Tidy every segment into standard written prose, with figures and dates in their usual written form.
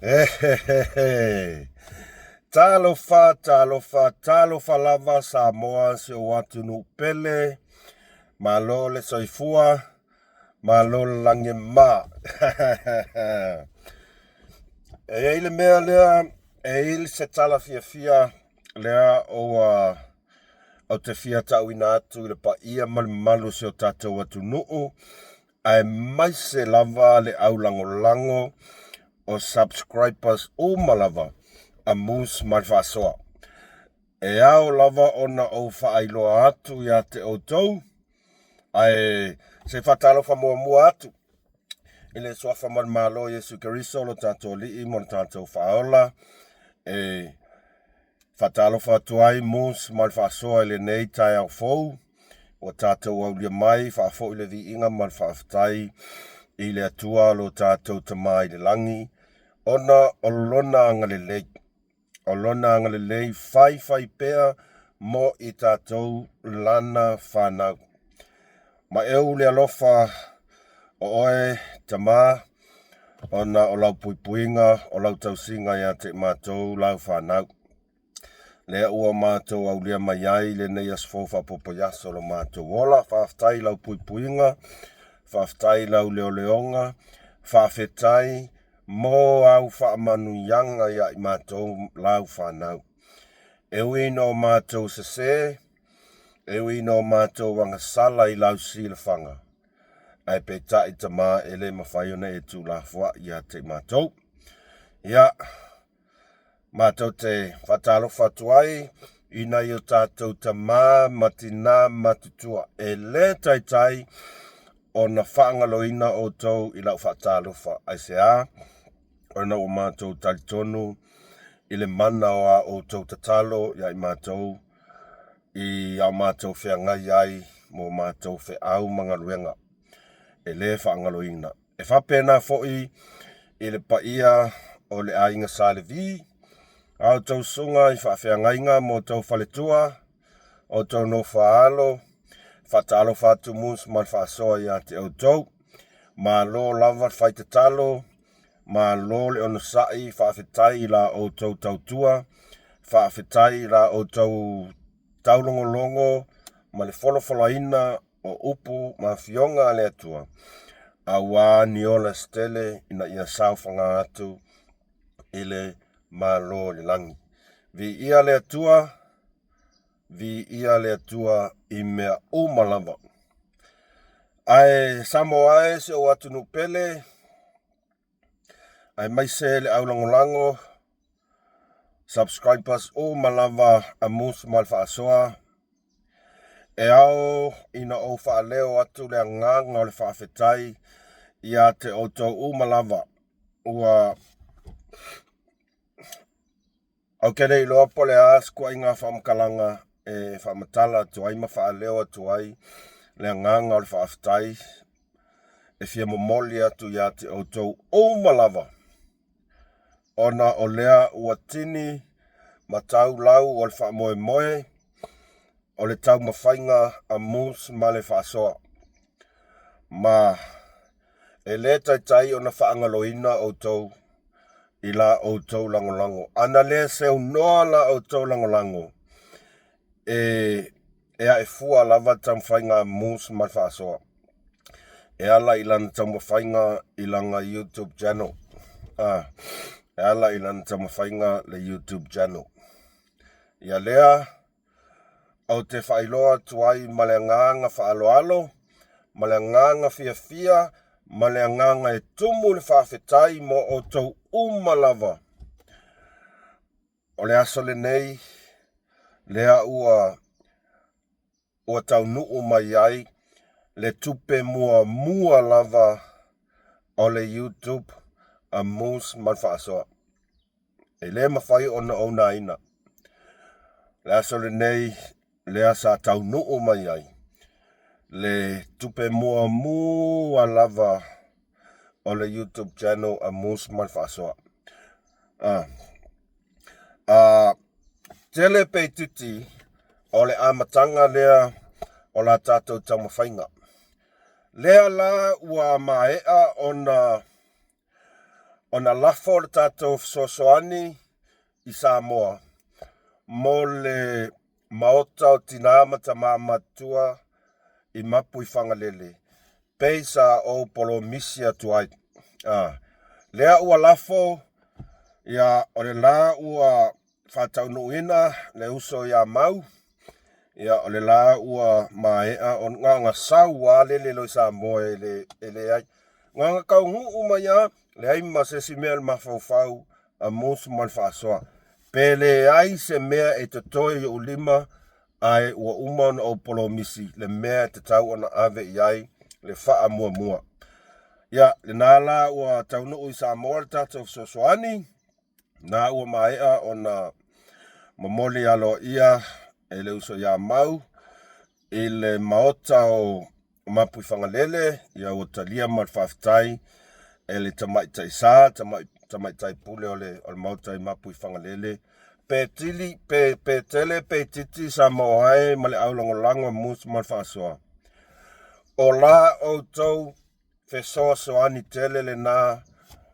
Hehehehe. Talofa lava Samoa se o atu no pele. Malo le soifua. Malo lange ma. E ile mea lea. E ile se tala fia lea o te fia tauina atu ile pa ia malu se o tatou atu nuu. Ai mai se lava le au lango o subscribers o malava a mus malfasoa. E au lava ona o whaailoa atu ia te outou. Ai se whatalo wha mua atu. Ile soafa malo Yesu Keriso lo tatou lii mo tatou whaola. E whatalo wha tuai mus malfasoa ile nei tai au fou. O tatou au lia mai whaafo ile vi inga malfaafitai. Ile atua lo tatou tamai le langi. Ona olona angalelei. Olona angalelei fai pea mo i tātou lana whanau. Ma eu le alofa o oe tamā. Ona o lau puipuinga, o lau tausinga ia te mātou lau whanau. Lea ua mātou au lia mai ai le nei asfofa popo yaso lo mātou wola. Whaaftai lau puipuinga, whaaftai lau leonga, whaafetai mo au whaamanu yanga ia i mātou lau whanau. Ewi no mātou sese, ewi no mātou wangasala i lau silafanga. Ai pe ta i tamā ele mawhaiona e tū la fua ia te mātou. Ia, mātou te whatalo whatuai, ina i o tātou tamā matina matutua. E le tai o na whaangaloina o tau i lau whatalo wha. Ai se a, ona o mātou talitonu, i le mana o tau tatalo, ia i mātou, i au mātou whiangai ai, mo mātou au mangaluenga. E le whaangaloina. E whapena foi, i le paia o le ainga sale vi, au tau sunga i whawhiangainga mo tau whaletua, o tau no whaalo, whatalo whatu mus man whasoa ia te au tau, ma lo lava whaitatalo, ma lo le ono sai whawhetai la o tau tautua, whawhetai la o tau taulongolongo, ma le wholawhalaina o upu ma fionga le atua. Awa ni ola stele ina ia sauwhanga atu ile ma lo le langi. Vi ia le atua i mea o malava. Ai Samoa se o atu no pele. Ai mai se le au lango. Subscribers o malava a mus malfaasoa. E au ina o whaaleo atu le nganga o le whaafetai ia te oto o malava. Ua au kere i loa pole as kua inga whaamkalanga e whaamatala tu ai ma whaaleo atu ai le nganga o le whaafetai e fia momoli atu ia te oto o malava. Ona o lea ua tini matau lau o le whaamoe o le tau mawhainga a mus ma le whaasoa. Ma e le tai o na whaangaloina o tau i la o tau langolango. Ana le se unoa la o tau langolango. E a fua lava tau mawhainga a mus ma le whaasoa. E ala ilan tau mawhainga ilanga YouTube channel. E ala ilan tau mawhainga le YouTube channel. Ia lea au te whailoa tuai maleanganga whaaloalo, maleanganga fia, maleanganga e tumu le whaafetai mo o tau umalava. O le aso le nei, lea ua tau nuu mai ai, le tupe mua lava o le YouTube a mus man whaasoa. E le mawhai ona ina. Le aso le nei, lea sa tau nuu mai ai. Le tupe mua lava o le YouTube channel a mus man whaasoa. Tele pe tuti o le amatanga lea o la tātou taumawhainga. Lea la ua maea ona lafo le tātou fesoasoani I Samoa. Mo le maota o tinama tamā matua I mapu I whangalele. Peisa o polo misi atu ai. Lea ua lafo ia o le la ua whataunuina le uso ia mau. Ia o le la ua maea o nganga sau wa lele lo Samoa ele ai. Nganga kaungu umaya le ai masesi mea le mafaufau a musu malwhaasoa. Pele ai se mea e te toi o lima ai ua umon o polo misi le mea te tau ona ave iai le wha mua mua. Ia, le nala ua taunu ui Samoa le tātou sosoani, na ua maea ona mamoli alo ia e le uso ia mau, I le maota o mapu I whangalele, ia ua talia malwhaftai, e le tamaitai sā, tamaitai pule o le maota I mapu I whangalele, pe tele, pe titi Samoa ai, ma le aulongolango musu malwhaasoa. O la o tau fesoa soani tele le na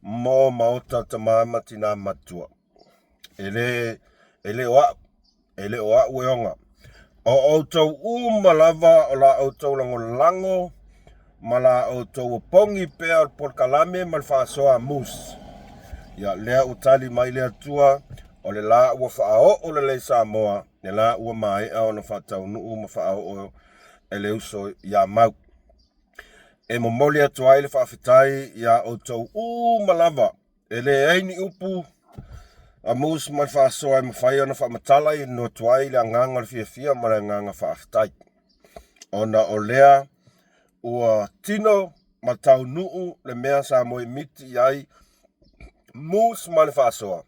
mo maota tamama tina matua. Ele oa ueonga. O tau malava o la o tau lango ma la o tau pongi pea por kalame malwhaasoa mus. Ia lea utali mai lea tua o le la ua whaao o le Samoa, le la ua mai o na whatau nuu ma whaao o ele uso ia mau. E momoli atu ai le whawhitai ia o tau malava. Ele eini upu a mus mai whaasoa ma whai ona whamatalai no tuai le anganga le fia ma le anganga whawhitai. Ona o lea ua tino ma tau nuu le mea Samoa miti iai mus mai whaasoa.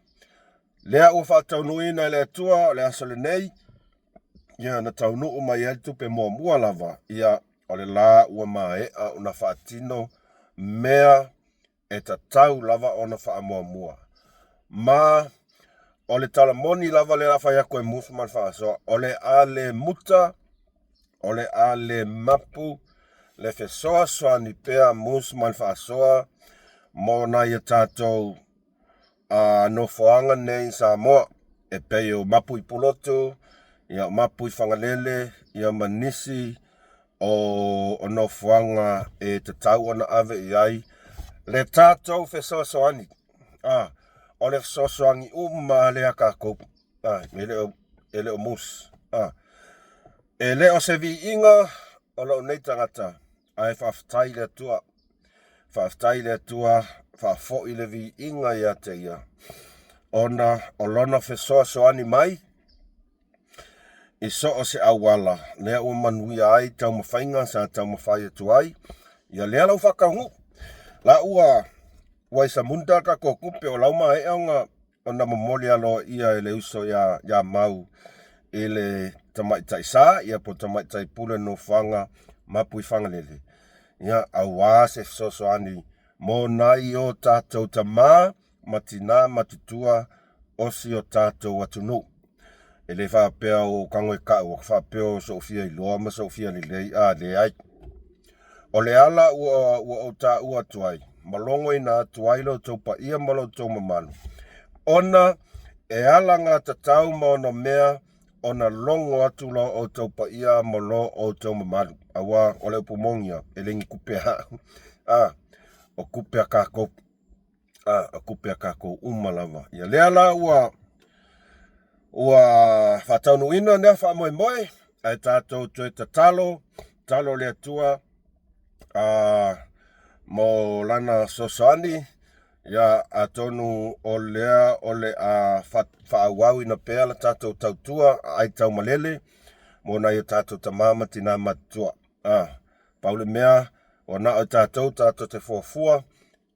Lea ua whaatau nuina le atua le aso le nei. Ia na tau nuu mai atu pe mua lava. Ia o le la ua maea una whaatino mea e ta tau lava ona wha mua. Ma o le talamoni lava le lafa yaku e musu mal whaasoa. O le ale muta, o le ale mapu, le fesoa soani pea musu mal whaasoa. Mo na ia tātou no foanga nei Samoa. E peo mapu I pulotu, ia mapu I whangalele, ia manisi, o no fuanga e te tau ana ave iai. Le tātou fesoa soani. O le sosoangi lea kākou. Ele o mus. E le o se vi inga o lo nei tangata. Ai whawhitai le tua. Whawhitai le tua. Whawhoi le vi inga ia te ia. Ona o lona fesoa soani mai. I so o se awala. Lea ua manuia ai tau mawhainga sa tau mawhai atu ai. Ia lea lau whakahu. La ua waisa munda ka kokupe o lauma e aunga o na mamoli alo ia ele uso ia mau. Ele tamaitai sā, ia po tamaitai pule no whanga mapu I whangalele. Ia awa se fesoasoani mo nai o tātou tamā matina matutua osi o tātou atunu. Ele whapea o kangoe kau, whapea o Sofia I loa ma Sofia le ai. O le ala ua o tā ua tuai. Malongo I nā tuai lo tau pa ia malo tau mamalu. Ona e ala ngā tatau ma ona mea ona longo atu lo o tau pa ia malo o tau mamalu. Awa o le upumongia e lengi kupea. O kupea kākou. O kupea kākou umalava. Ia le ala ua whatau ina nea wha moe. Ai tātou tue talo le atua. Mo lana sosoani. Ia atonu o lea o le whaawau ina pea la tātou tautua ai tau malele. Mo na ia tātou tamama tina matua. Paule mea o na o tātou te fuafua.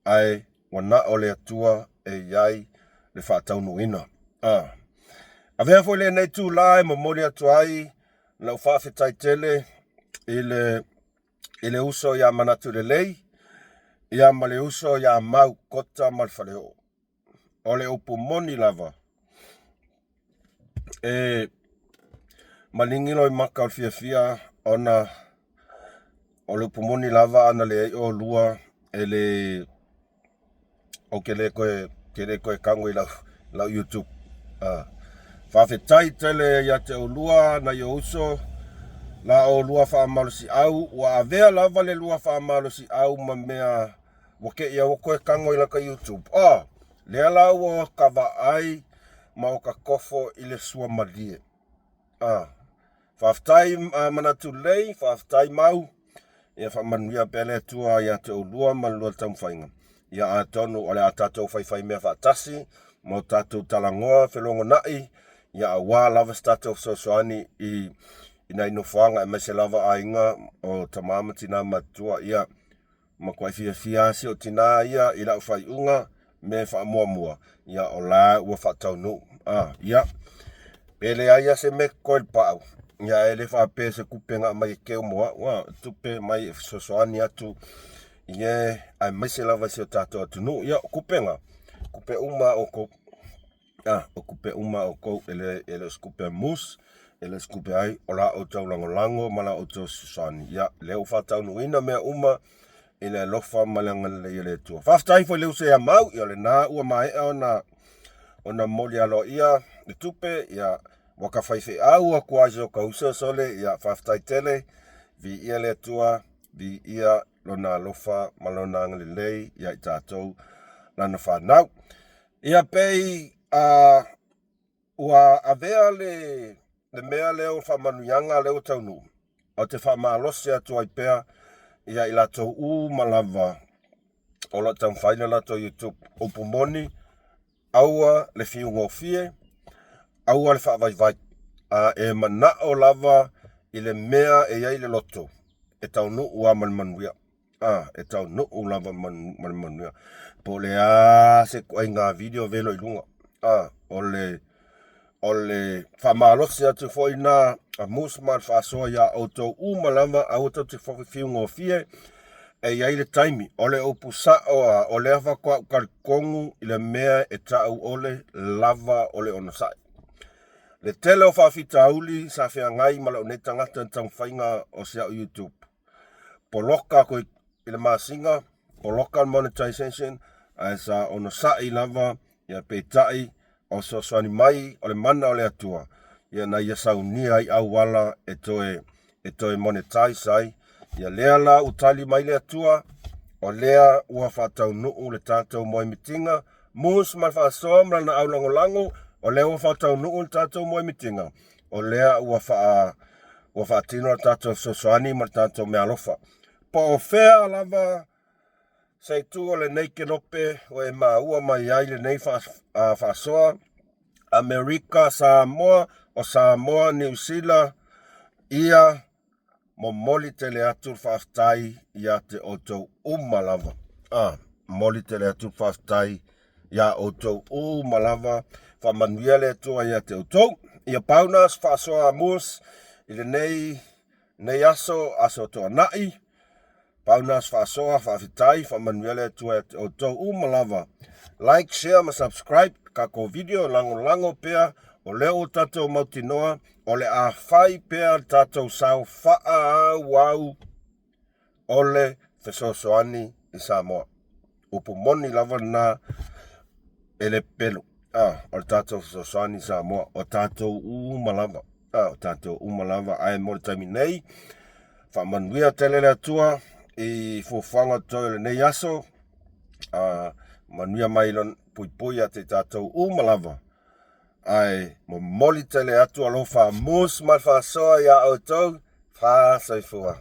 Ai o na o le atua e iai le whaatau ina. A vea fo le nei tū lai mo mori atu ai. Lau whawhitai tele. Ile uso ia manatu le lei. Ia ma le uso ia mau kota malwhaleo. O le upu moni lava. Malingilo I maka o fia ona o le upu moni lava ana le o lua. o ke le koe kango I lau YouTube. Whawhetai tele ia te olua na I uso la o lua whaamalosi au wa avea lava le lua whaamalosi au ma mea wake ia o koe kango I laka YouTube. Lea lau o kawa ai ma o ka kofo I le sua malie. Whawhetai manatu lei, whawhetai mau ia whamanuia pele tua ia te olua ma lua taumwhainga. Ia a tonu o le a tatou whaiwhai mea whaatasi mo tatou talangoa whelongo nai ia a wā lava statou sosoani I nai no whanga e mese lava a inga o tamama tina matua ia ma kwai fia si o tina ia I lau whai unga me wha mua ia o la ua whatau nu. Ia pele aia se me koe pao ia ele wha pe se kupenga mai keo moa tupe mai sosoani atu ia ai mese lava si o tatou atu nu ia kupenga kupe uma o ko o kupe uma o ko ele skupe mus ele skupe ai o la o tau lango mala o tau sosoani ia leo whatau nu ina mea uma ele lofa malanga le ele tua whaftai fo leo se a mau ia le na ua mai ona moli alo ia le tupe ia waka whaiwhi au a kuajo ka usa sole ia whaftai tele vi ia le tua vi ia lona lofa malona ngalilei ia I tātou lana whanau. Ia pei ua avea le mea leo whamanuyanga leo taunu. O te whamalosi atu ai pea ia I latou malava o la tau whaina latou YouTube upumoni aua le whiungofie aua le whaavaivai e manao lava I le mea e iai le loto e tau nuu a manmanuia e tau nuu lava manmanuia po le se koe ngā video velo I lunga o le whamalosi atu foi na a musman whasoa ia auto malava auto te whiungofie e iai le taimi o le opusao o le awa kwa karikongu I le mea e tau ole lava o le onosai. Le tele o whawhita auli sa whea ngai mala o ne tangata tau whainga o sea o YouTube. Poloka koe I le maasinga, poloka monetization, a sa onosai lava ia peitai o soani mai o le mana o le atua. Ia na ia saunia I au wala e toe monetize ai. Ia lea la utali mai le atua, o lea ua whatau nuu le tātou moe mitinga, mus mal whaasoa mla na au lango, o lea ua whatau nuu le tātou moe mitinga, o lea ua whaatino le tātou sosoani ma le tātou mea lofa. Po o whea lava, sei tu o le nei kenope, o e ua mai ai le nei whaasoa, Amerika, Samoa, o Samoa, New Zealand, ia mo moli tele atu whaftai ia te otou umalava. Moli tele atu whaftai ia otou umalava. Whamanuia le atua ia te otou. Ia paunas whaasoa mus I le nei aso toa nai. Paunas whaasoa whawhitai whamanuia le atua ia te otou umalava. Like, share, ma subscribe. Kako video lango pea. O leo o tatou mautinoa, o le a whai pea tatou sau whaa wau o le whesosoani I Samoa. Upu moni lava na ele pelu. O le tatou whesosoani I Samoa. O tatou umalava. O tatou umalava ai mo le taimi nei. Whamanuia tele le atua I fuwhanga toi le nei aso. Manuia mailon pui a te tatou umalava. Ai mo moli tele atu alofa mus mal fa soa ia autou fa saifua.